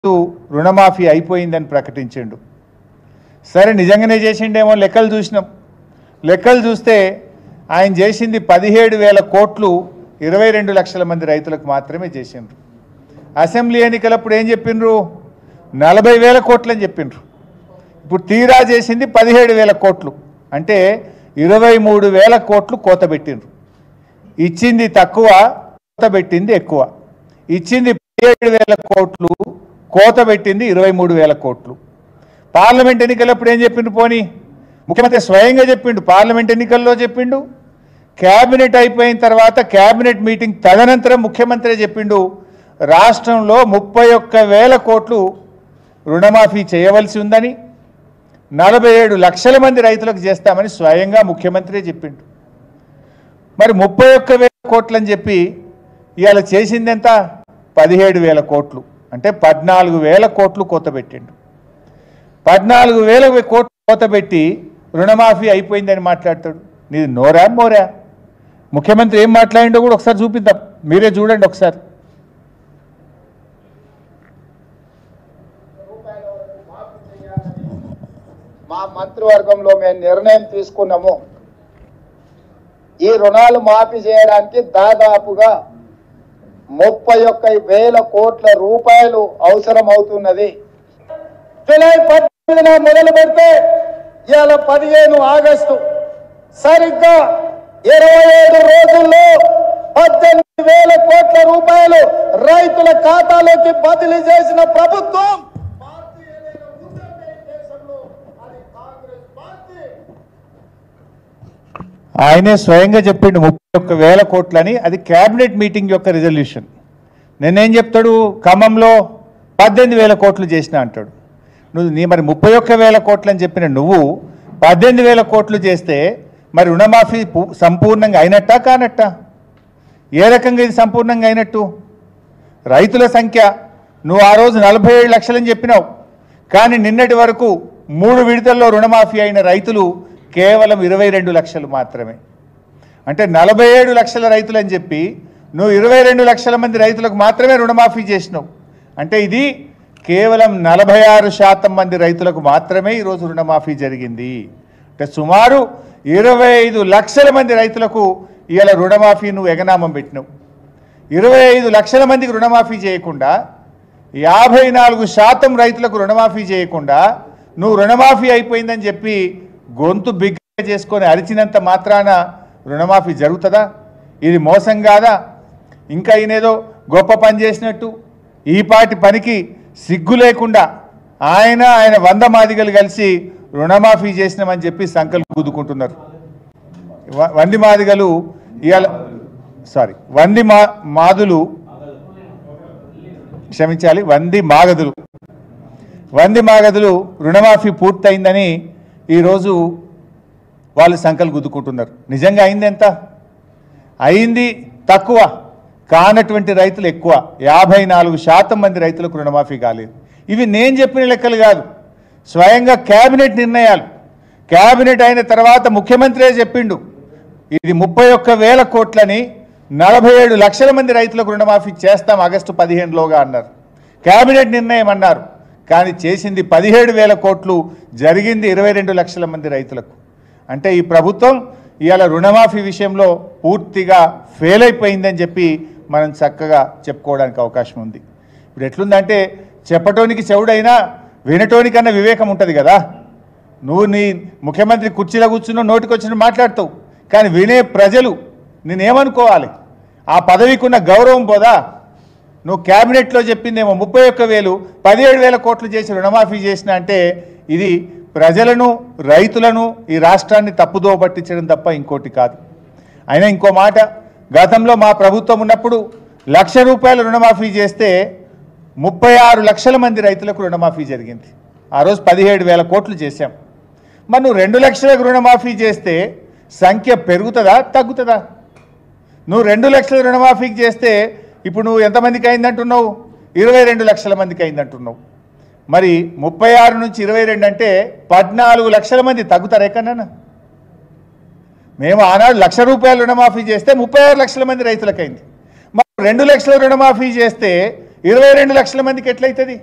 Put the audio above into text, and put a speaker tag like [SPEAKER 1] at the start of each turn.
[SPEAKER 1] రుణమాఫీ అయిపోయిందని ప్రకటించిండు. సరే నిజంగానే చేసిండేమో లెక్కలు చూసినాం. లెక్కలు చూస్తే ఆయన చేసింది 17,000 కోట్లు 22 లక్షల మంది రైతులకు మాత్రమే చేసిండ్రు. అసెంబ్లీ ఎన్నికలప్పుడు ఏం చెప్పిండ్రు? 40,000 కోట్లు అని చెప్పిండ్రు. ఇప్పుడు తీరా చేసింది 17,000 కోట్లు, అంటే 23,000 కోట్లు కోత పెట్టిండ్రు. ఇచ్చింది తక్కువ, కోత పెట్టింది ఎక్కువ. ఇచ్చింది 17,000 కోట్లు, కోత పెట్టింది 23,000 కోట్లు. పార్లమెంట్ ఎన్నికలప్పుడు ఏం చెప్పిండు? పోనీ ముఖ్యమంత్రి స్వయంగా చెప్పిండు, పార్లమెంట్ ఎన్నికల్లో చెప్పిండు, క్యాబినెట్ అయిపోయిన తర్వాత క్యాబినెట్ మీటింగ్ తదనంతరం ముఖ్యమంత్రి చెప్పిండు, రాష్ట్రంలో 31,000 కోట్లు రుణమాఫీ చేయవలసి ఉందని, 47 లక్షల మంది రైతులకు చేస్తామని స్వయంగా ముఖ్యమంత్రి చెప్పిండు. మరి 31,000 కోట్లు అని చెప్పి ఇవాళ చేసింది ఎంత? 17,000 కోట్లు, అంటే 14,000 కోట్లు కోత పెట్టిండు. 14,000 కోట్లు కోత పెట్టి రుణమాఫీ అయిపోయిందని మాట్లాడతాడు. నీది నోరా మోరా? ముఖ్యమంత్రి ఏం మాట్లాడిండో కూడా ఒకసారి చూపిద్దాం, మీరే చూడండి ఒకసారి.
[SPEAKER 2] మా మంత్రివర్గంలో మేము నిర్ణయం తీసుకున్నాము. ఈ రుణాలు మాఫీ చేయడానికి దాదాపుగా 31,000 కోట్ల రూపాయలు అవసరం అవుతున్నది. జూలై 18న మొదలు పెడితే ఇవాళ 15 ఆగస్టు, సరిగ్గా 27 రోజుల్లో 18,000 కోట్ల రూపాయలు రైతుల ఖాతాలోకి బదిలీ చేసిన ప్రభుత్వం
[SPEAKER 1] ఆయనే స్వయంగా చెప్పిండు 31,000 కోట్లని. అది క్యాబినెట్ మీటింగ్ యొక్క రిజల్యూషన్. నేనేం చెప్తాడు? ఖమ్మంలో 18,000 కోట్లు చేసిన అంటాడు. నువ్వు మరి 31,000 కోట్లు అని చెప్పిన నువ్వు 18,000 కోట్లు చేస్తే మరి రుణమాఫీ సంపూర్ణంగా అయినట్టా కానట్టా? ఏ రకంగా ఇది సంపూర్ణంగా అయినట్టు? రైతుల సంఖ్య నువ్వు ఆ రోజు 47 లక్షలని చెప్పినావు, కానీ నిన్నటి వరకు 3 విడతల్లో రుణమాఫీ అయిన రైతులు కేవలం 22 లక్షలు మాత్రమే. అంటే 47 లక్షల రైతులు అని చెప్పి నువ్వు 22 లక్షల మంది రైతులకు మాత్రమే రుణమాఫీ చేసినావు. అంటే ఇది కేవలం 46% మంది రైతులకు మాత్రమే ఈరోజు రుణమాఫీ జరిగింది. అంటే సుమారు 25 లక్షల మంది రైతులకు ఇవాళ రుణమాఫీ నువ్వు ఎగనామం పెట్టినావు. 25 లక్షల మందికి రుణమాఫీ చేయకుండా, 54% రైతులకు రుణమాఫీ చేయకుండా నువ్వు రుణమాఫీ అయిపోయిందని చెప్పి గొంతు బిగ్గ చేసుకొని అరిచినంత మాత్రాన రుణమాఫీ జరుగుతుందా? ఇది మోసం కాదా? ఇంకా ఈయనేదో గొప్ప పని చేసినట్టు, ఈ పాటి పనికి సిగ్గు లేకుండా ఆయన 100 మాదిగలు కలిసి రుణమాఫీ చేసినామని చెప్పి సంకల్పం గుద్దుకుంటున్నారు. వంది మాదిగలు ఇవాళ మాదులు క్షమించాలి, వంది మాగదులు రుణమాఫీ పూర్తయిందని ఈరోజు వాళ్ళు సంకల్పం గుద్దుకుంటున్నారు. నిజంగా అయింది ఎంత? అయింది తక్కువ, కానటువంటి రైతులు ఎక్కువ. 54% మంది రైతులకు రుణమాఫీ కాలేదు. ఇవి నేను చెప్పిన లెక్కలు కాదు, స్వయంగా క్యాబినెట్ నిర్ణయాలు. క్యాబినెట్ అయిన తర్వాత ముఖ్యమంత్రి చెప్పిండు, ఇది 31,000 కోట్లని 47 లక్షల మంది రైతులకు రుణమాఫీ చేస్తాం ఆగస్టు 15లోగా అన్నారు. క్యాబినెట్ నిర్ణయం అన్నారు, కానీ చేసింది 17,000 కోట్లు, జరిగింది 22 లక్షల మంది రైతులకు. అంటే ఈ ప్రభుత్వం ఇవాళ రుణమాఫీ విషయంలో పూర్తిగా ఫెయిల్ అయిపోయిందని చెప్పి మనం చక్కగా చెప్పుకోవడానికి అవకాశం ఉంది. ఇప్పుడు ఎట్లుందంటే చెప్పటోనికి చెవుడైనా వినటోనికన్నా వివేకం ఉంటుంది కదా. నువ్వు నీ ముఖ్యమంత్రి కుర్చీలో కూర్చున్న నోటికి వచ్చిన మాట్లాడతావు, కానీ వినే ప్రజలు నేనేమనుకోవాలి? ఆ పదవికి ఉన్న గౌరవం పోదా? నువ్వు క్యాబినెట్లో చెప్పిందేమో 31,000, 17,000 కోట్లు చేసి రుణమాఫీ చేసిన అంటే ఇది ప్రజలను, రైతులను, ఈ రాష్ట్రాన్ని తప్పుదోవ పట్టించడం తప్ప ఇంకోటి కాదు. అయినా ఇంకో మాట, గతంలో మా ప్రభుత్వం ఉన్నప్పుడు 1,00,000 రూపాయలు రుణమాఫీ చేస్తే 36 లక్షల మంది రైతులకు రుణమాఫీ జరిగింది. ఆ రోజు 17,000 కోట్లు చేశాం. మరి నువ్వు 2 లక్షలకు రుణమాఫీ చేస్తే సంఖ్య పెరుగుతుందా తగ్గుతుందా? నువ్వు 2 లక్షల రుణమాఫీకి చేస్తే ఇప్పుడు నువ్వు ఎంతమందికి అయిందంటున్నావు? 22 లక్షల మందికి అయిందంటున్నావు. మరి 36 నుంచి 22 అంటే 14 లక్షల మంది తగ్గుతారు ఎక్కడన్నా? మేము ఆనాడు 1,00,000 రూపాయలు రుణమాఫీ చేస్తే 36 లక్షల మంది రైతులకైంది. మరి 2 లక్షల రుణమాఫీ చేస్తే 22 లక్షల మందికి ఎట్లయితుంది?